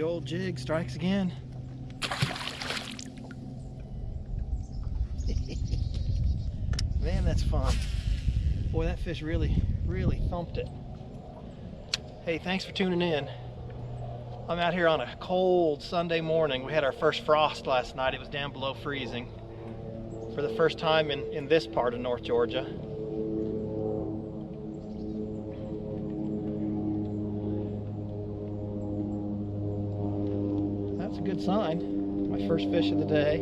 The old jig strikes again. Man, that's fun. Boy, that fish really thumped it. Hey, thanks for tuning in. I'm out here on a cold Sunday morning. We had our first frost last night. It was down below freezing for the first time in this part of North Georgia. That's a good sign. My first fish of the day.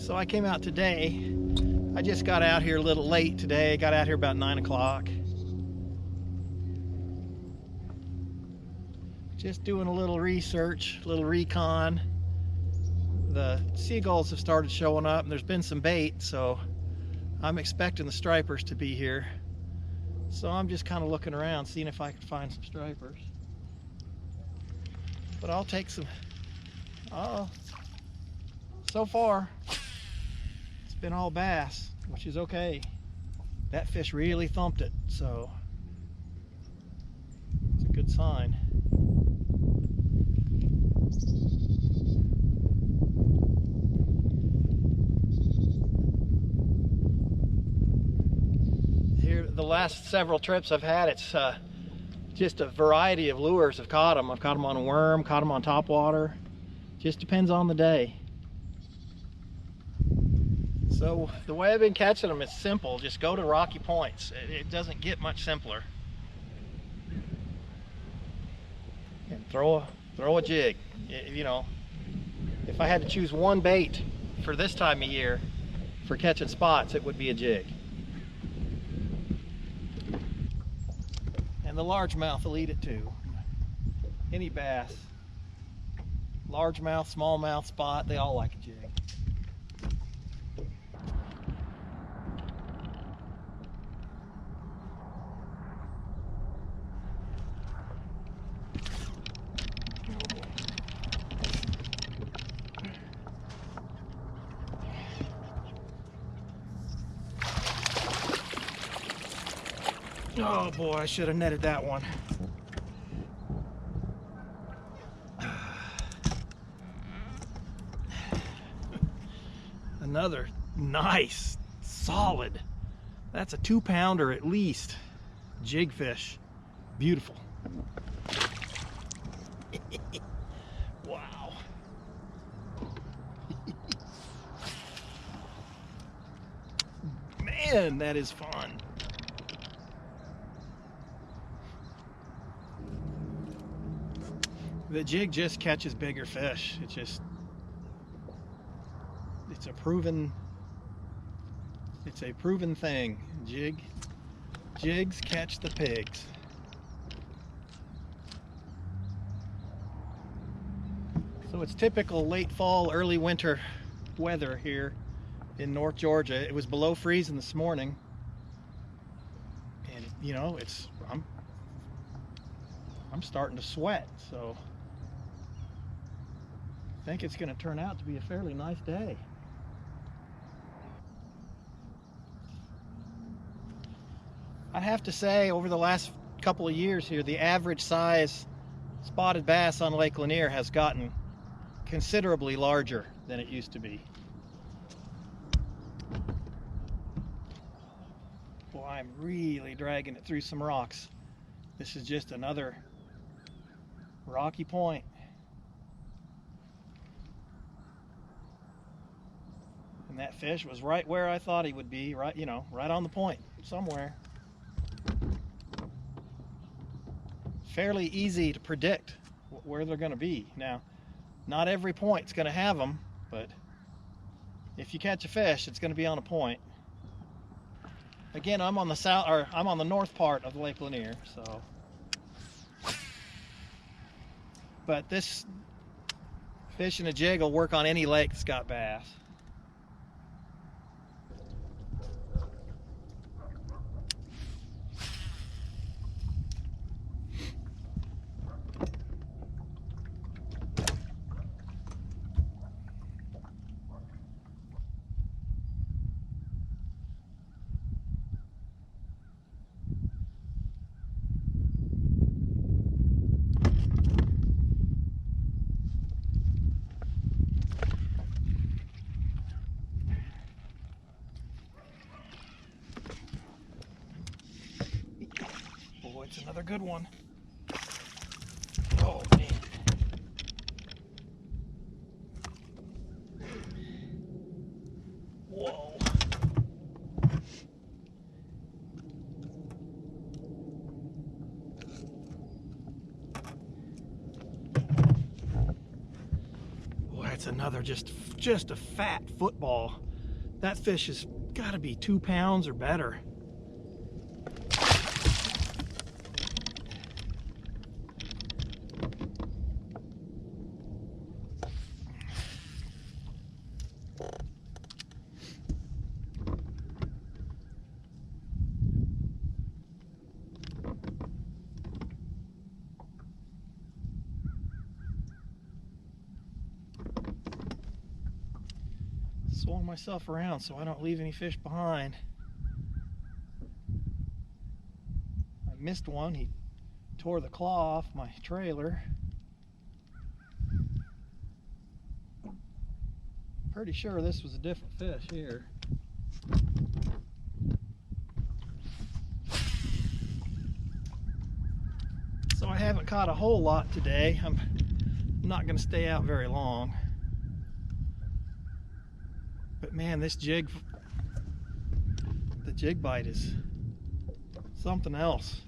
So I came out today. I just got out here a little late today. I got out here about 9 o'clock. Just doing a little research, a little recon. The seagulls have started showing up and there's been some bait, so I'm expecting the stripers to be here. So I'm just kind of looking around, seeing if I can find some stripers. But I'll take some. So far, it's been all bass, which is okay. That fish really thumped it, so it's a good sign. Here, the last several trips I've had, it's just a variety of lures have caught them. I've caught them on a worm, caught them on topwater. Just depends on the day. So the way I've been catching them is simple. Just go to rocky points. It doesn't get much simpler. And throw a jig. You know, if I had to choose one bait for this time of year for catching spots, it would be a jig. And the largemouth will eat it too. Any bass, largemouth, smallmouth, spot, they all like a jig. Oh boy, I should have netted that one. Another nice, solid, that's a 2-pounder at least, jig fish. Beautiful. Wow. Man, that is fun. The jig just catches bigger fish. It's a proven thing. Jigs catch the pigs. So it's typical late fall, early winter weather here in North Georgia. It was below freezing this morning, and you know, I'm starting to sweat, so I think it's going to turn out to be a fairly nice day. I have to say, over the last couple of years here, the average size spotted bass on Lake Lanier has gotten considerably larger than it used to be. Boy, I'm really dragging it through some rocks. This is just another rocky point. And that fish was right where I thought he would be, right, you know, right on the point somewhere. Fairly easy to predict where they're going to be. Now, not every point's going to have them, but if you catch a fish, it's going to be on a point. Again, I'm on the north part of Lake Lanier, so. But this fish and a jig will work on any lake that's got bass. Another good one. Oh, man. Whoa. Boy, that's another just a fat football. That fish has got to be 2 pounds or better. Swung myself around so I don't leave any fish behind. I missed one. He tore the claw off my trailer. Pretty sure this was a different fish here. So I haven't caught a whole lot today. I'm not going to stay out very long. But man, this the jig bite is something else.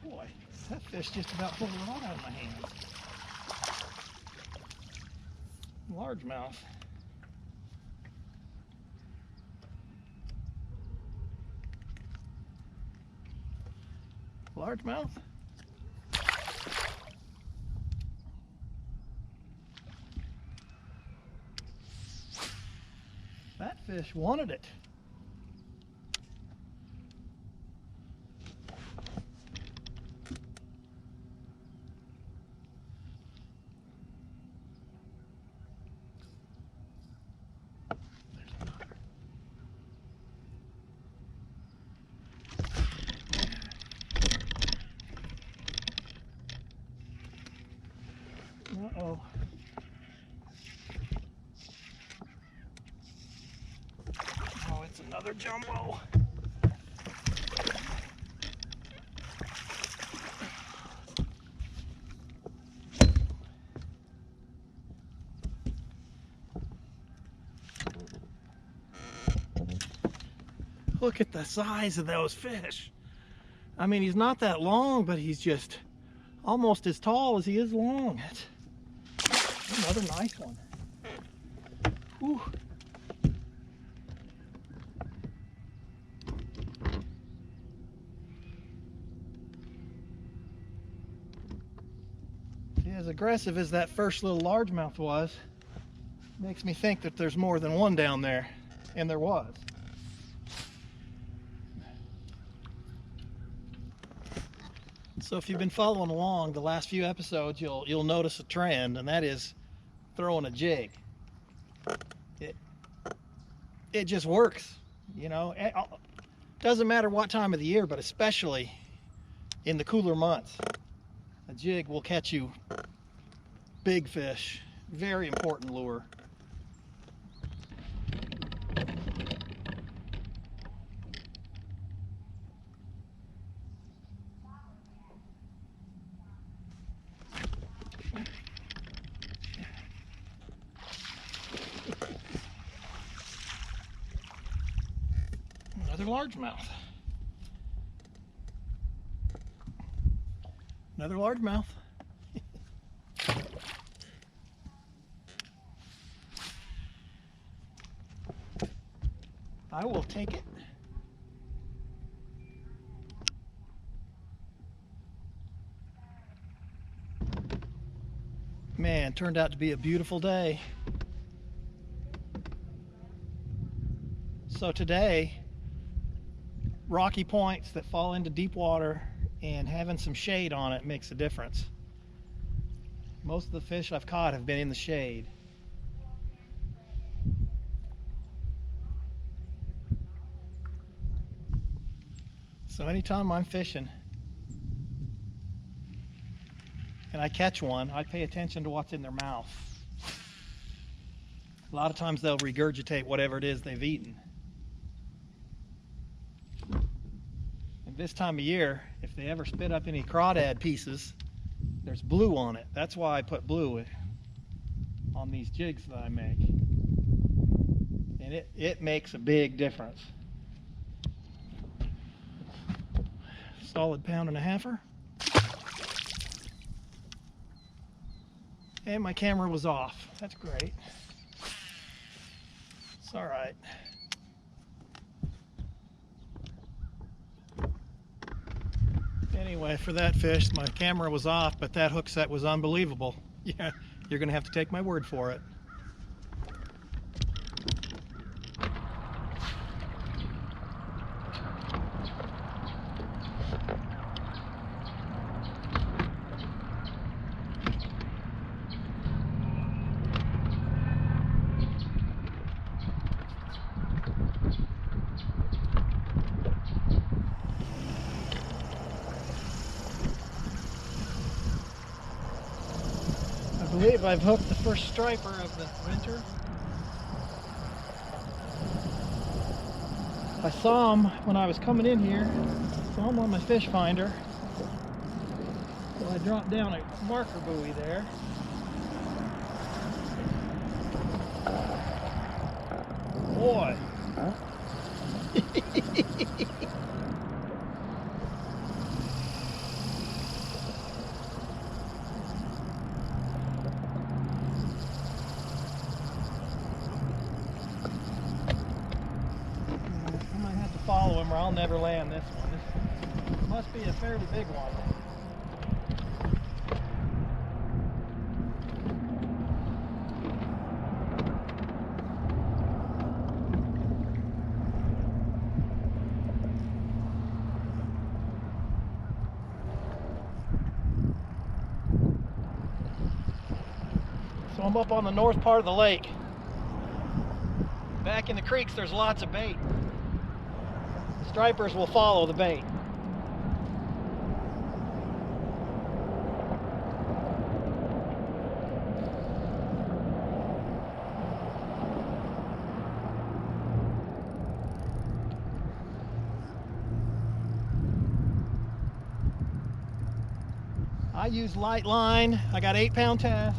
Boy, that fish just about pulled the rod out of my hands. Largemouth. Largemouth. That fish wanted it. Uh-oh. Oh, it's another jumbo. Look at the size of those fish. I mean, he's not that long, but he's just almost as tall as he is long. Another nice one. Whew. See, as aggressive as that first little largemouth was, makes me think that there's more than one down there, and there was. So if you've been following along the last few episodes, you'll notice a trend, and that is throwing a jig. It just works, you know. It doesn't matter what time of the year, but especially in the cooler months, a jig will catch you big fish. Very important lure. Another largemouth. Another largemouth. I will take it. Man, turned out to be a beautiful day. So today, rocky points that fall into deep water and having some shade on it makes a difference. Most of the fish I've caught have been in the shade. So anytime I'm fishing and I catch one, I pay attention to what's in their mouth. A lot of times they'll regurgitate whatever it is they've eaten. And this time of year, if they ever spit up any crawdad pieces, there's blue on it. That's why I put blue on these jigs that I make. And it makes a big difference. Solid 1.5 pounds. And my camera was off. That's great. It's all right. Anyway, for that fish, my camera was off, but that hook set was unbelievable. Yeah, you're gonna have to take my word for it. I believe I've hooked the first striper of the winter. I saw him when I was coming in here. Saw him on my fish finder. So I dropped down a marker buoy there. Boy. Follow him or I'll never land this one. This must be a fairly big one. So I'm up on the north part of the lake. Back in the creeks there's lots of bait. Stripers will follow the bait. I use light line. I got 8-pound test.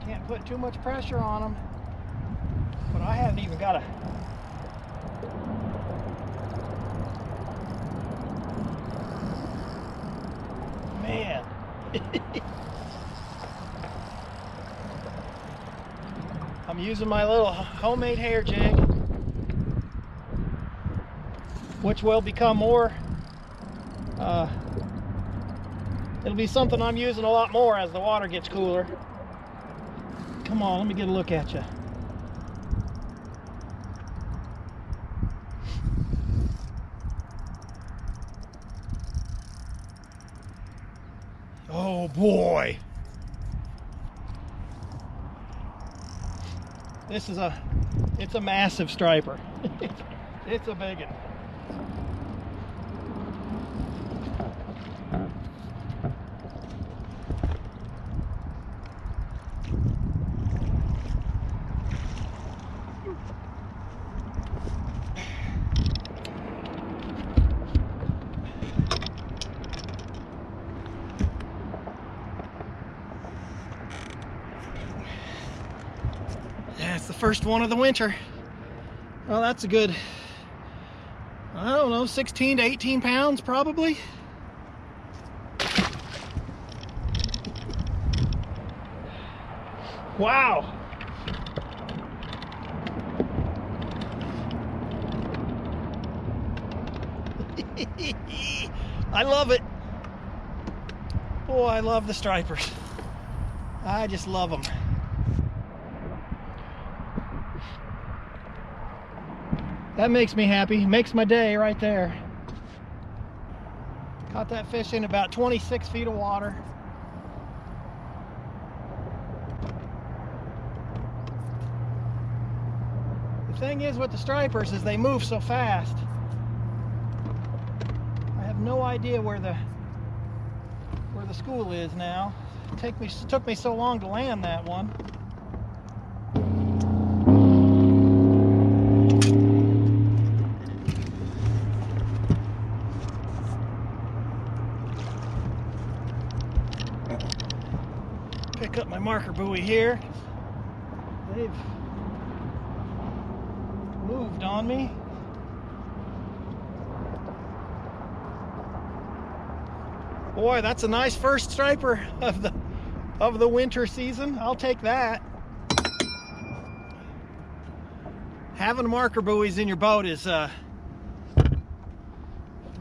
Can't put too much pressure on them, but I haven't even got a man. I'm using my little homemade hair jig, which will become more it'll be something I'm using a lot more as the water gets cooler. Come on, let me get a look at you. Oh boy. It's a massive striper. It's a big one. That's the first one of the winter. Well, that's a good, I don't know, 16 to 18 pounds probably. Wow. I love it. Boy, I love the stripers. I just love them. That makes me happy. Makes my day right there. Caught that fish in about 26 feet of water. The thing is with the stripers is they move so fast. I have no idea where the school is now. It took me so long to land that one. Pick up my marker buoy here. They've moved on me. Boy, that's a nice first striper of the winter season. I'll take that. Having marker buoys in your boat is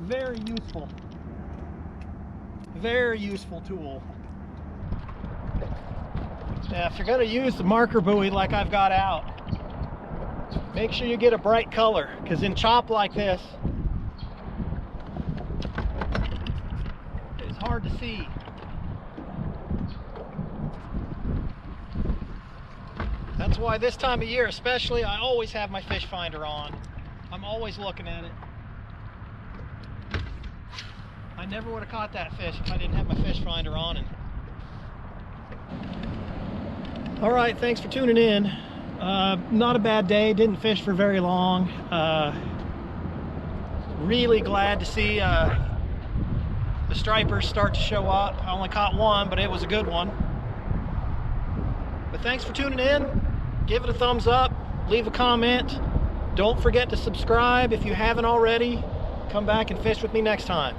very useful. Very useful tool. Now, if you're going to use the marker buoy like I've got out, make sure you get a bright color, because in chop like this, it's hard to see. That's why this time of year especially, I always have my fish finder on. I'm always looking at it. I never would have caught that fish if I didn't have my fish finder on. All right, thanks for tuning in. Not a bad day, didn't fish for very long. Really glad to see the stripers start to show up. I only caught one, but it was a good one. But thanks for tuning in. Give it a thumbs up, leave a comment. Don't forget to subscribe if you haven't already. Come back and fish with me next time.